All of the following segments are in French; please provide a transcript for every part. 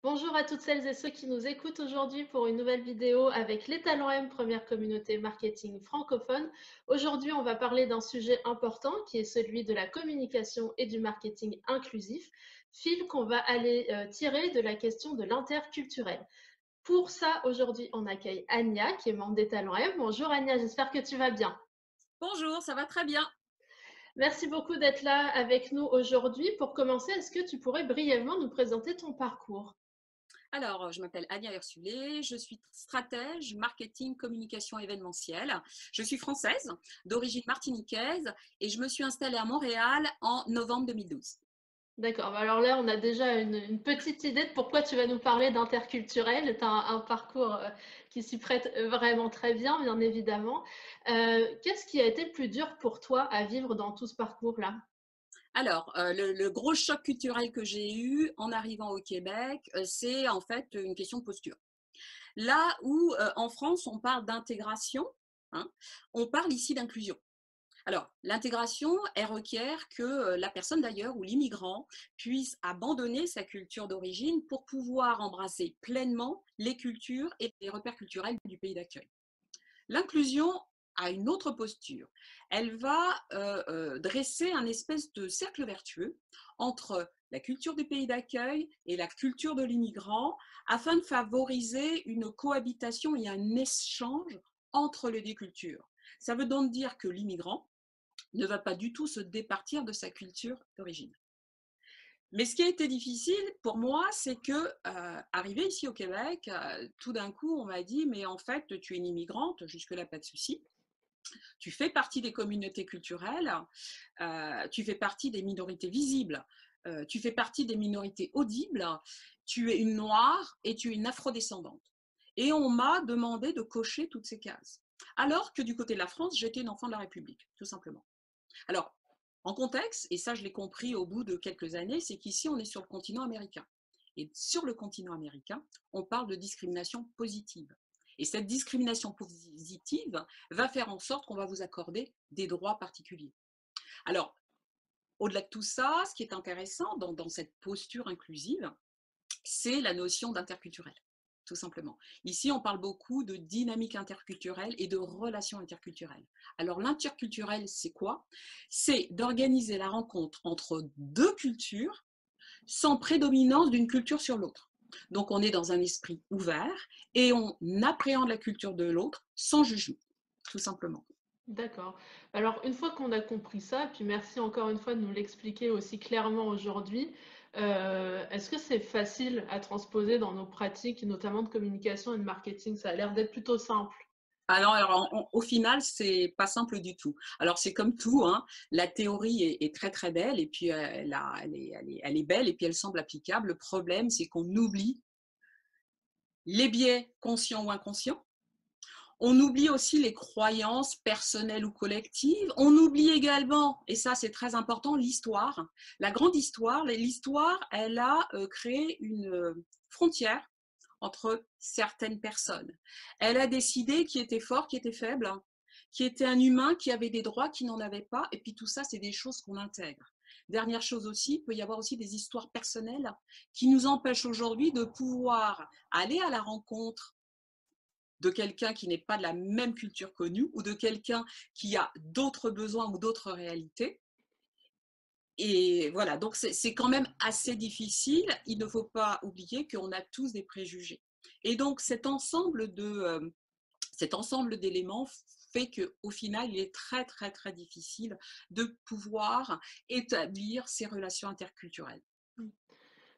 Bonjour à toutes celles et ceux qui nous écoutent aujourd'hui pour une nouvelle vidéo avec les Talents M, première communauté marketing francophone. Aujourd'hui, on va parler d'un sujet important qui est celui de la communication et du marketing inclusif, fil qu'on va aller tirer de la question de l'interculturel. Pour ça, aujourd'hui, on accueille Anya qui est membre des Talents M. Bonjour Anya, j'espère que tu vas bien. Bonjour, ça va très bien. Merci beaucoup d'être là avec nous aujourd'hui. Pour commencer, est-ce que tu pourrais brièvement nous présenter ton parcours? Alors, je m'appelle Ania Ursulé, je suis stratège marketing communication événementielle. Je suis française, d'origine martiniquaise et je me suis installée à Montréal en novembre 2012. D'accord, bah alors là, on a déjà une petite idée de pourquoi tu vas nous parler d'interculturel. Tu as un parcours qui s'y prête vraiment très bien, bien évidemment. Qu'est-ce qui a été le plus dur pour toi à vivre dans tout ce parcours-là? Alors, le gros choc culturel que j'ai eu en arrivant au Québec, c'est en fait une question de posture. Là où en France, on parle d'intégration, hein, on parle ici d'inclusion. Alors, l'intégration, elle requiert que la personne d'ailleurs ou l'immigrant puisse abandonner sa culture d'origine pour pouvoir embrasser pleinement les cultures et les repères culturels du pays d'accueil. L'inclusion a une autre posture. Elle va dresser un espèce de cercle vertueux entre la culture du pays d'accueil et la culture de l'immigrant afin de favoriser une cohabitation et un échange entre les deux cultures. Ça veut donc dire que l'immigrant ne va pas du tout se départir de sa culture d'origine. Mais ce qui a été difficile pour moi, c'est que, arrivé ici au Québec, tout d'un coup, on m'a dit: «Mais en fait, tu es une immigrante, jusque-là pas de souci. Tu fais partie des communautés culturelles, tu fais partie des minorités visibles, tu fais partie des minorités audibles, tu es une noire et tu es une afrodescendante». Et on m'a demandé de cocher toutes ces cases. Alors que du côté de la France, j'étais une enfant de la République, tout simplement. Alors, en contexte, et ça je l'ai compris au bout de quelques années, c'est qu'ici on est sur le continent américain. Et sur le continent américain, on parle de discrimination positive. Et cette discrimination positive va faire en sorte qu'on va vous accorder des droits particuliers. Alors, au-delà de tout ça, ce qui est intéressant dans cette posture inclusive, c'est la notion d'interculturel, tout simplement. Ici, on parle beaucoup de dynamique interculturelle et de relations interculturelles. Alors, l'interculturel, c'est quoi? C'est d'organiser la rencontre entre deux cultures sans prédominance d'une culture sur l'autre. Donc, on est dans un esprit ouvert et on appréhende la culture de l'autre sans jugement, tout simplement. D'accord. Alors, une fois qu'on a compris ça, puis merci encore une fois de nous l'expliquer aussi clairement aujourd'hui, est-ce que c'est facile à transposer dans nos pratiques, notamment de communication et de marketing? Ça a l'air d'être plutôt simple. Alors, au final, c'est pas simple du tout. Alors, c'est comme tout, hein, la théorie est très très belle et puis elle est belle et puis elle semble applicable. Le problème, c'est qu'on oublie les biais conscients ou inconscients. On oublie aussi les croyances personnelles ou collectives. On oublie également, et ça c'est très important, l'histoire. La grande histoire, l'histoire, elle a créé une frontière entre certaines personnes. Elle a décidé qui était fort, qui était faible, qui était un humain, qui avait des droits, qui n'en avait pas. Et puis tout ça, c'est des choses qu'on intègre. Dernière chose aussi, il peut y avoir aussi des histoires personnelles qui nous empêchent aujourd'hui de pouvoir aller à la rencontre de quelqu'un qui n'est pas de la même culture que nous ou de quelqu'un qui a d'autres besoins ou d'autres réalités. Et voilà, donc c'est quand même assez difficile. Il ne faut pas oublier qu'on a tous des préjugés. Et donc cet ensemble d'éléments fait qu'au final, il est très très très difficile de pouvoir établir ces relations interculturelles. Mmh.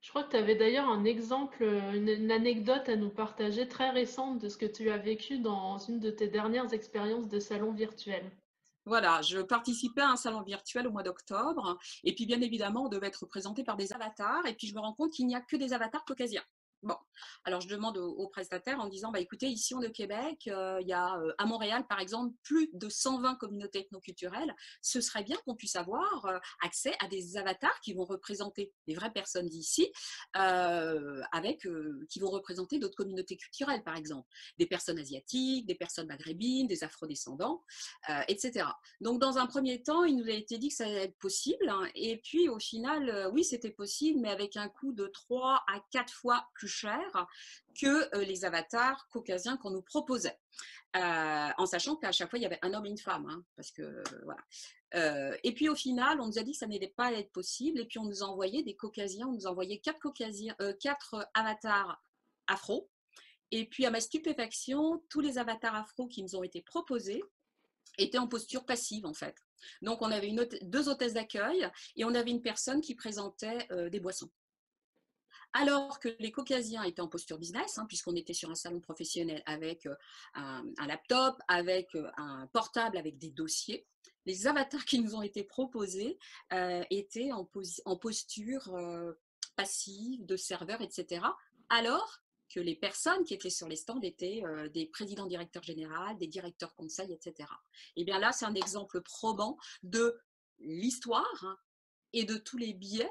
Je crois que tu avais d'ailleurs un exemple, une anecdote à nous partager très récente de ce que tu as vécu dans une de tes dernières expériences de salon virtuel. Voilà, je participais à un salon virtuel au mois d'octobre, et puis bien évidemment, on devait être représenté par des avatars, et puis je me rends compte qu'il n'y a que des avatars caucasiens. Bon, alors je demande aux prestataires en disant, bah écoutez, ici on est au Québec, il y a à Montréal par exemple plus de 120 communautés ethnoculturelles, ce serait bien qu'on puisse avoir accès à des avatars qui vont représenter les vraies personnes d'ici, qui vont représenter d'autres communautés culturelles par exemple, des personnes asiatiques, des personnes maghrébines, des afrodescendants, etc. Donc, dans un premier temps, il nous a été dit que ça allait être possible. Hein, et puis, au final, oui, c'était possible, mais avec un coût de 3 à 4 fois plus plus cher que les avatars caucasiens qu'on nous proposait. En sachant qu'à chaque fois, il y avait un homme et une femme, hein, parce que voilà. Et puis au final, on nous a dit que ça n'allait pas être possible, et puis on nous a envoyé des caucasiens, on nous a envoyé quatre avatars afro, et puis à ma stupéfaction, tous les avatars afro qui nous ont été proposés étaient en posture passive en fait. Donc on avait deux hôtesses d'accueil, et on avait une personne qui présentait des boissons. Alors que les caucasiens étaient en posture business, hein, puisqu'on était sur un salon professionnel avec un laptop, avec un portable, avec des dossiers. Les avatars qui nous ont été proposés étaient en posture passive, de serveur, etc. Alors que les personnes qui étaient sur les stands étaient des présidents directeurs généraux, des directeurs conseils, etc. Et bien là, c'est un exemple probant de l'histoire, hein, et de tous les biais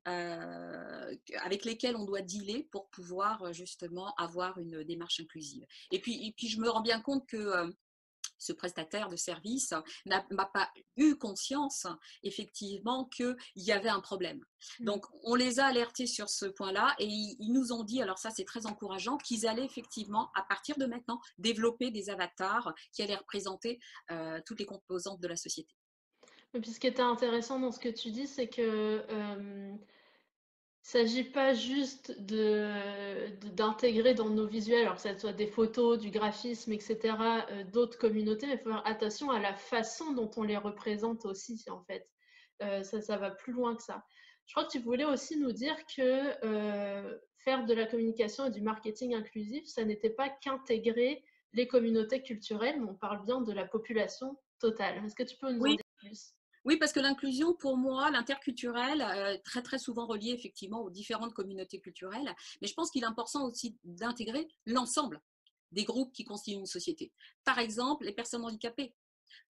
avec lesquels on doit dealer pour pouvoir justement avoir une démarche inclusive. Et puis je me rends bien compte que ce prestataire de service n'a pas eu conscience effectivement qu'il y avait un problème. Donc on les a alertés sur ce point-là, et ils nous ont dit, alors ça c'est très encourageant, qu'ils allaient effectivement à partir de maintenant développer des avatars qui allaient représenter toutes les composantes de la société. Et puis ce qui était intéressant dans ce que tu dis, c'est que il ne s'agit pas juste d'intégrer dans nos visuels, alors que ce soit des photos, du graphisme, etc., d'autres communautés, mais il faut faire attention à la façon dont on les représente aussi, en fait. Ça va plus loin que ça. Je crois que tu voulais aussi nous dire que faire de la communication et du marketing inclusif, ça n'était pas qu'intégrer les communautés culturelles, mais on parle bien de la population totale. Est-ce que tu peux nous en Oui. dire plus? Oui, parce que l'inclusion, pour moi, l'interculturel, très très souvent relié effectivement aux différentes communautés culturelles, mais je pense qu'il est important aussi d'intégrer l'ensemble des groupes qui constituent une société. Par exemple, les personnes handicapées.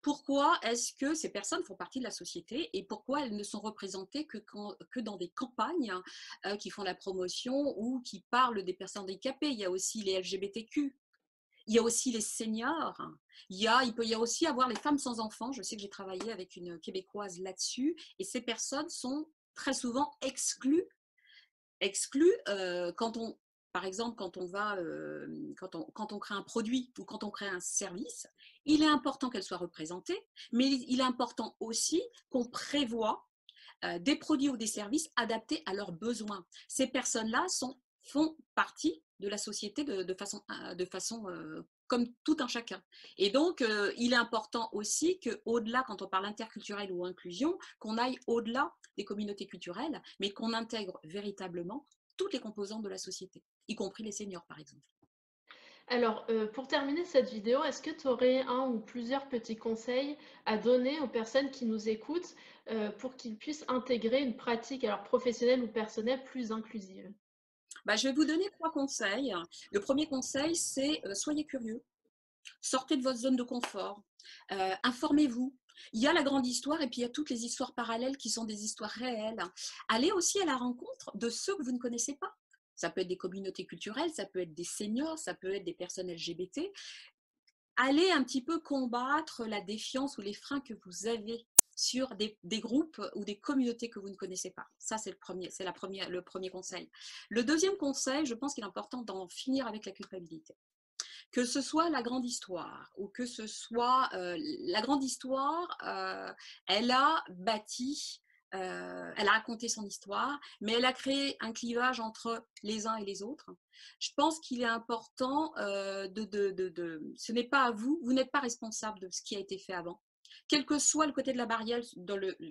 Pourquoi est-ce que ces personnes font partie de la société, et pourquoi elles ne sont représentées que dans des campagnes qui font la promotion ou qui parlent des personnes handicapées? Il y a aussi les LGBTQ. Il y a aussi les seniors. Il peut y aussi avoir les femmes sans enfants. Je sais que j'ai travaillé avec une Québécoise là-dessus, et ces personnes sont très souvent exclues quand on, par exemple, quand on crée un produit ou quand on crée un service. Il est important qu'elles soient représentées, mais il est important aussi qu'on prévoit des produits ou des services adaptés à leurs besoins. Ces personnes-là font partie de la société de façon comme tout un chacun. Et donc, il est important aussi qu'au-delà, quand on parle interculturel ou inclusion, qu'on aille au-delà des communautés culturelles, mais qu'on intègre véritablement toutes les composantes de la société, y compris les seniors, par exemple. Alors, pour terminer cette vidéo, est-ce que tu aurais un ou plusieurs petits conseils à donner aux personnes qui nous écoutent pour qu'ils puissent intégrer une pratique, alors professionnelle ou personnelle, plus inclusive? Bah, je vais vous donner 3 conseils. Le premier conseil, c'est soyez curieux. Sortez de votre zone de confort, informez-vous. Il y a la grande histoire, et puis il y a toutes les histoires parallèles qui sont des histoires réelles. Allez aussi à la rencontre de ceux que vous ne connaissez pas. Ça peut être des communautés culturelles, ça peut être des seniors, ça peut être des personnes LGBT. Allez un petit peu combattre la défiance ou les freins que vous avez sur des groupes ou des communautés que vous ne connaissez pas. Ça, c'est le premier conseil. Le deuxième conseil, je pense qu'il est important d'en finir avec la culpabilité. Que ce soit la grande histoire ou que ce soit la grande histoire, elle a bâti, elle a raconté son histoire, mais elle a créé un clivage entre les uns et les autres. Je pense qu'il est important ce n'est pas à vous, vous n'êtes pas responsable de ce qui a été fait avant. Quel que soit le côté de la barrière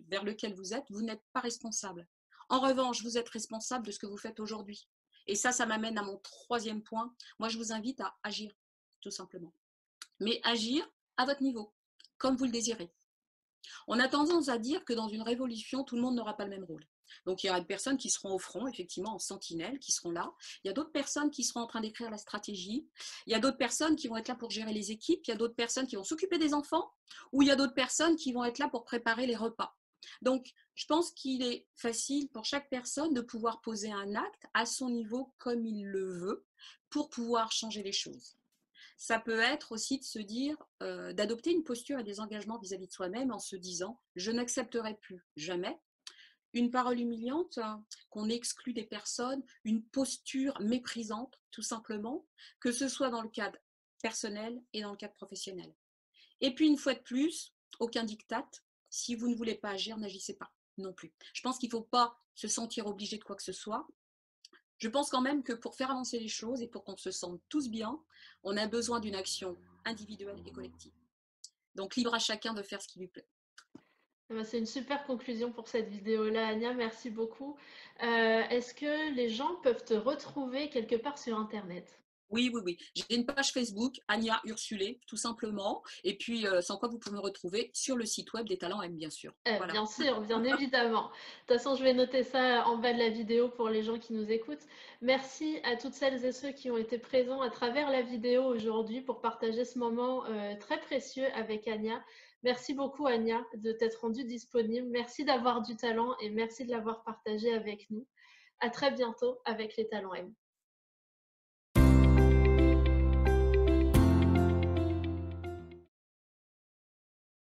vers lequel vous êtes, vous n'êtes pas responsable. En revanche, vous êtes responsable de ce que vous faites aujourd'hui. Et ça m'amène à mon troisième point. Moi, je vous invite à agir, tout simplement. Mais agir à votre niveau, comme vous le désirez. On a tendance à dire que dans une révolution, tout le monde n'aura pas le même rôle. Donc il y aura des personnes qui seront au front, effectivement, en sentinelle, qui seront là. Il y a d'autres personnes qui seront en train d'écrire la stratégie. Il y a d'autres personnes qui vont être là pour gérer les équipes. Il y a d'autres personnes qui vont s'occuper des enfants. Ou il y a d'autres personnes qui vont être là pour préparer les repas. Donc, je pense qu'il est facile pour chaque personne de pouvoir poser un acte à son niveau comme il le veut pour pouvoir changer les choses. Ça peut être aussi de se dire, d'adopter une posture et des engagements vis-à-vis de soi-même en se disant, je n'accepterai plus jamais Une parole humiliante, qu'on exclut des personnes, une posture méprisante, tout simplement, que ce soit dans le cadre personnel et dans le cadre professionnel. Et puis, une fois de plus, aucun diktat. Si vous ne voulez pas agir, n'agissez pas non plus. Je pense qu'il ne faut pas se sentir obligé de quoi que ce soit. Je pense quand même que pour faire avancer les choses et pour qu'on se sente tous bien, on a besoin d'une action individuelle et collective. Donc, libre à chacun de faire ce qui lui plaît. Eh ben, c'est une super conclusion pour cette vidéo-là, Anya. Merci beaucoup. Est-ce que les gens peuvent te retrouver quelque part sur Internet? Oui, oui, oui. J'ai une page Facebook, Anya Ursulé, tout simplement. Et puis, sans quoi vous pouvez me retrouver sur le site web des Talents M, bien sûr. Voilà. Bien sûr, bien évidemment. De toute façon, je vais noter ça en bas de la vidéo pour les gens qui nous écoutent. Merci à toutes celles et ceux qui ont été présents à travers la vidéo aujourd'hui pour partager ce moment très précieux avec Anya. Merci beaucoup, Anya, de t'être rendue disponible. Merci d'avoir du talent et merci de l'avoir partagé avec nous. À très bientôt avec les Talents M.